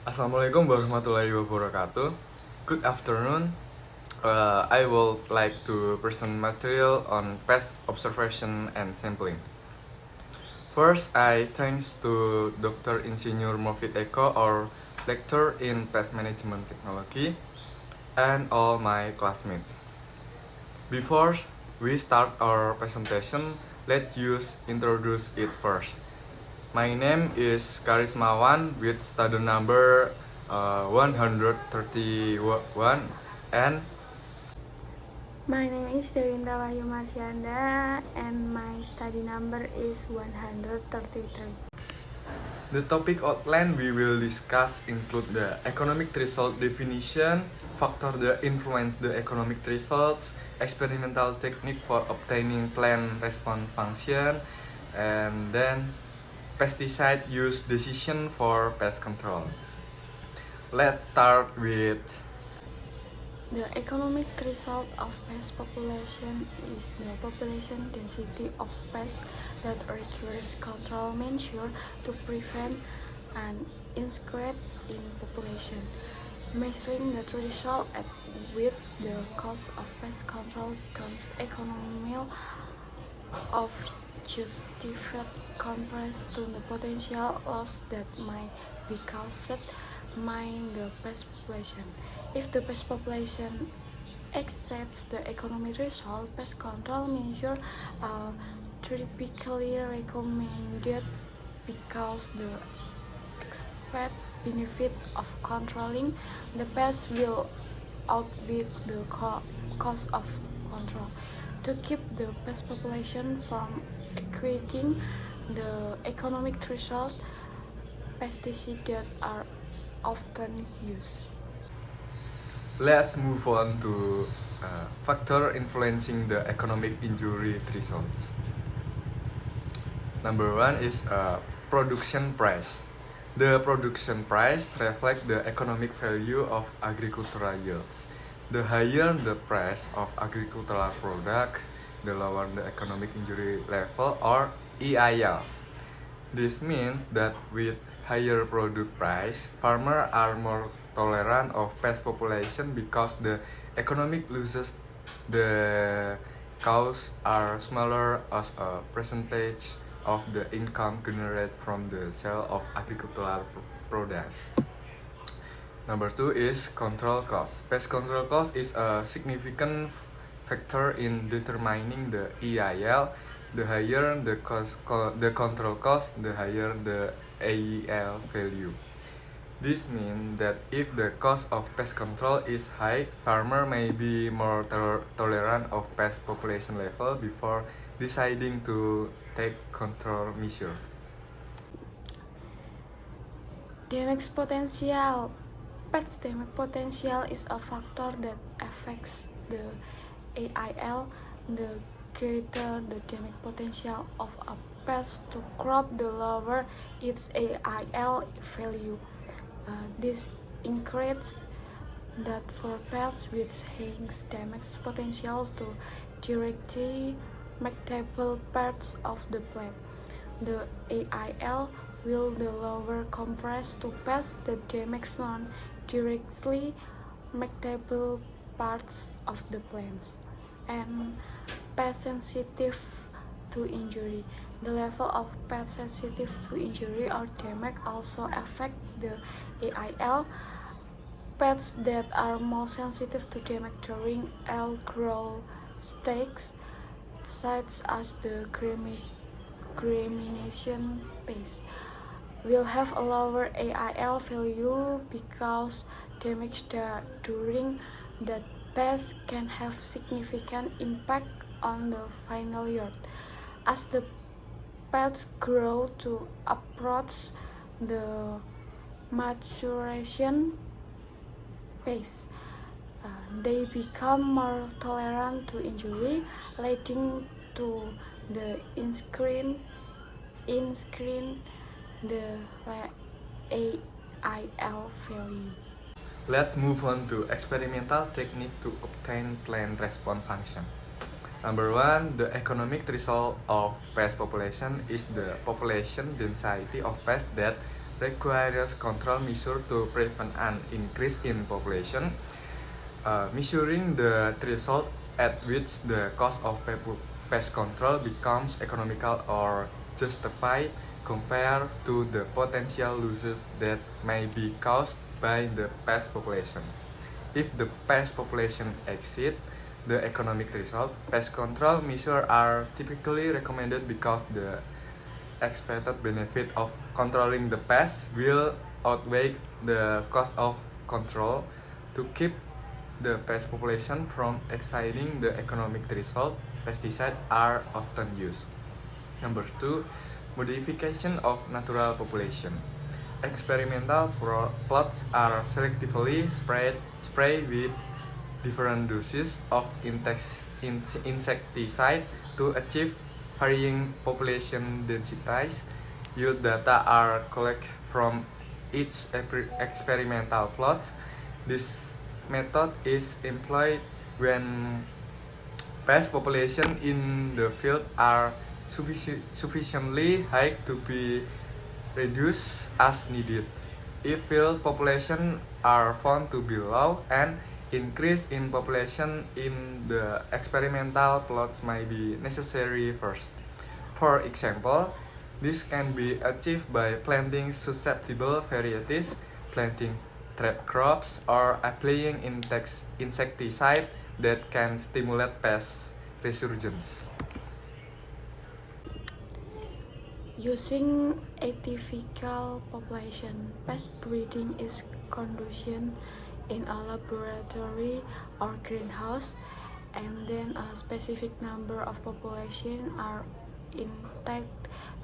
Assalamualaikum warahmatullahi wabarakatuh. Good afternoon. I would like to present material on pest observation and sampling. First, I thanks to Dr. Insinyur Mofid Eko, our lecturer in pest management technology, and all my classmates. Before we start our presentation, let's introduce it first. My name is Karismawan with study number 131 and My name is Dewinda Wahyu Marsyanda and my study number is 133. the topic outline we will discuss include the economic result definition, factor that influence the economic results, experimental technique for obtaining plant response function, and then pesticide use decision for pest control. Let's start with The economic result of pest population is the population density of pests that requires control measures to prevent an increase in population. Measuring the threshold at which the cost of pest control becomes economical of justified compared to the potential loss that might be caused by the pest population. If the pest population exceeds the economic result, pest control measures are typically recommended because the expected benefit of controlling the pest will outweigh the cost of control. To keep the pest population from exceeding the economic threshold, pesticides are often used. Let's move on to factor influencing the economic injury results. Number one is production price. The production price reflects the economic value of agricultural yields. The higher the price of agricultural product, the lower the economic injury level or EIL. This means that with higher product price, farmers are more tolerant of pest population because the economic losses the costs are smaller as a percentage of the income generated from the sale of agricultural products. Number two is control cost. Pest control cost is a significant factor in determining the EIL. The higher the control cost, the higher the AEL value. This means that if the cost of pest control is high, farmer may be more tolerant of pest population level before deciding to take control measure. Damage potential. Pest damage potential is a factor that affects the AIL. The greater the damage potential of a pest to crop, the lower its AIL value. This increases that for pests with high damage potential to directly marketable parts of the plant. The AIL will the lower compress to pests that damage non-directly marketable parts of the plants and pest sensitive to injury. The level of pest sensitive to injury or damage also affect the AIL. Pests that are more sensitive to damage during growth stage, such as the germination phase, will have a lower AIL value because damage during that phase can have significant impact on the final yield. As the pests grow to approach the maturation phase, they become more tolerant to injury, leading to the increase the AIL value. Let's move on to experimental technique to obtain plant response function. Number one, the economic result of pest population is the population density of pests that requires control measures to prevent an increase in population. Measuring the threshold at which the cost of pest control becomes economical or justified compared to the potential losses that may be caused by the pest population. If the pest population exceeds the economic threshold, pest control measures are typically recommended because the expected benefit of controlling the pest will outweigh the cost of control. To keep the pest population from exceeding the economic threshold, pesticides are often used. Number 2, modification of natural population. Experimental plots are selectively sprayed with different doses of insecticide to achieve varying population densities. Yield data are collected from each experimental plot. This method is employed when pest population in the field are sufficiently high to be reduced as needed. If field population are found to be low, an increase in population in the experimental plots may be necessary first. For example, this can be achieved by planting susceptible varieties, planting trap crops, or applying insecticide that can stimulate pest resurgence. Using atypical population, pest breeding is conducted in a laboratory or greenhouse, and then a specific number of population are intact.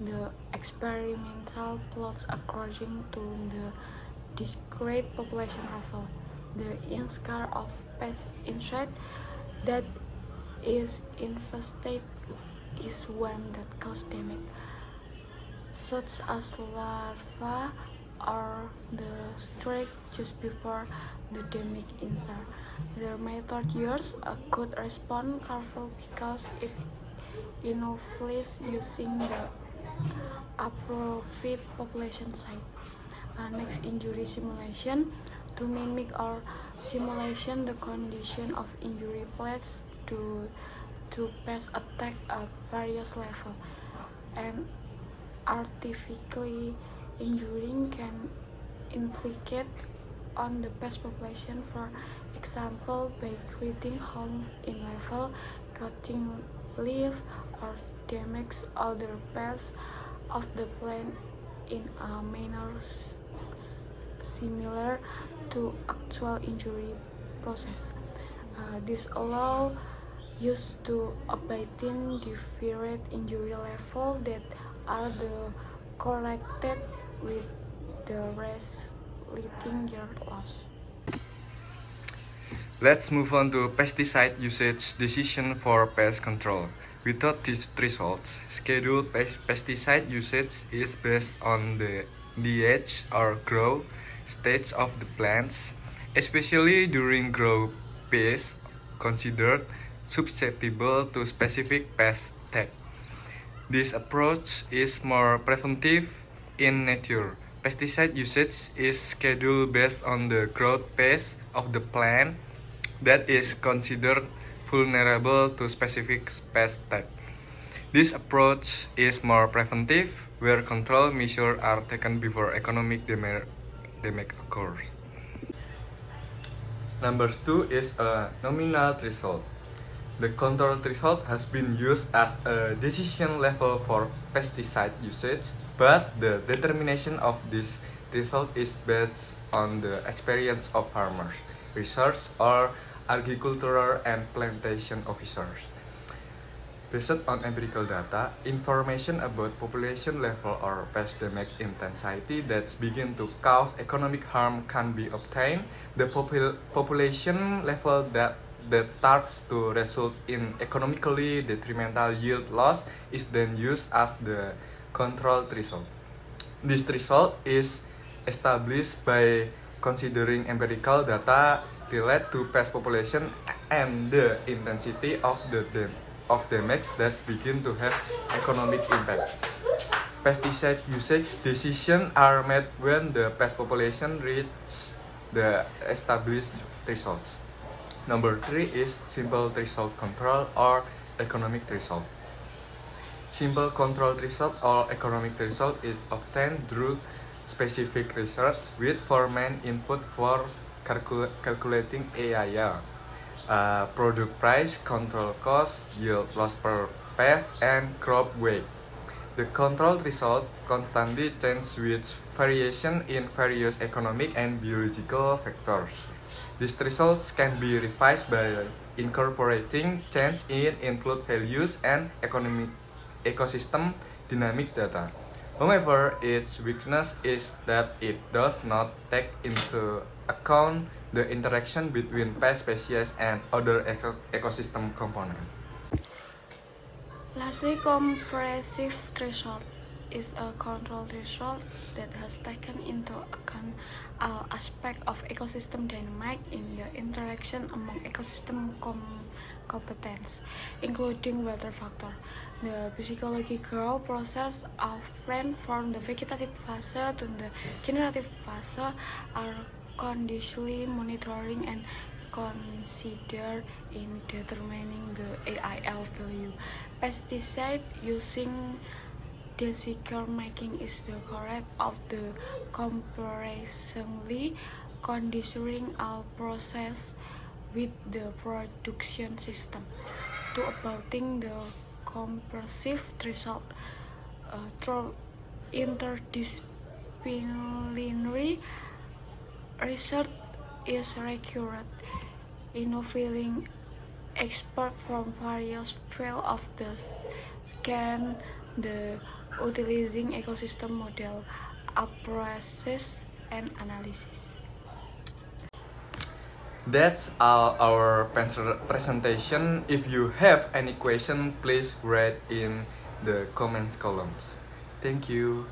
The experimental plots according to the discrete population level. The inscar of pest insect that is infested is one that causes damage, such as larvae or the streak just before the damage insert. The method yields a good response careful because it involves using the appropriate population site. Next, injury simulation. To mimic or simulation the condition of injury place to pest attack at various levels, and artificially injuring can inflict on the pest population, for example by creating hole in level, cutting leaf, or damage other parts of the plant in a manner similar to actual injury process. This allows use to abating different injury level that are the corrected with the resulting yield loss. Let's move on to pesticide usage decision for pest control. Without these results, scheduled pesticide usage is based on the age or growth stage of the plants, especially during growth phase, considered susceptible to specific pest attack. This approach is more preventive in nature. Pesticide usage is scheduled based on the growth phase of the plant that is considered vulnerable to specific pest attack. This approach is more preventive, where control measures are taken before economic damage occurs. Number 2 is a nominal threshold. The control threshold has been used as a decision level for pesticide usage, but the determination of this threshold is based on the experience of farmers, researchers, or agricultural and plantation officers. Based on empirical data, information about population level or pest damage intensity that begin to cause economic harm can be obtained. The population level that starts to result in economically detrimental yield loss is then used as the control threshold. This threshold is established by considering empirical data related to pest population and the intensity of damage that begin to have economic impact. pesticide usage decisions are made when the pest population reaches the established thresholds. Number 3 is simple threshold control or economic threshold. Simple control threshold or economic threshold is obtained through specific research with 4 main input for calculating AIR. Product price, control cost, yield loss per pest, and crop weight. The control threshold constantly changes with variation in various economic and biological factors. These thresholds can be revised by incorporating change in input values and ecosystem dynamic data. However, its weakness is that it does not take into account the interaction between pest species and other ecosystem components. Lastly, comprehensive threshold is a control threshold that has taken into account all aspects of ecosystem dynamic in the interaction among ecosystem competence, including weather factor, the physiological process of plant from the vegetative phase to the generative phase are continuously monitoring and considered in determining the AIL value. Pesticide using decision making is the correct of the comprehensively considering all process with the production system. To obtain the comprehensive threshold through interdisciplinary research is required, involving experts from various fields of the scan the utilizing ecosystem model appraisals and analysis. That's all our presentation. If you have any question, please write in the comments columns. Thank you.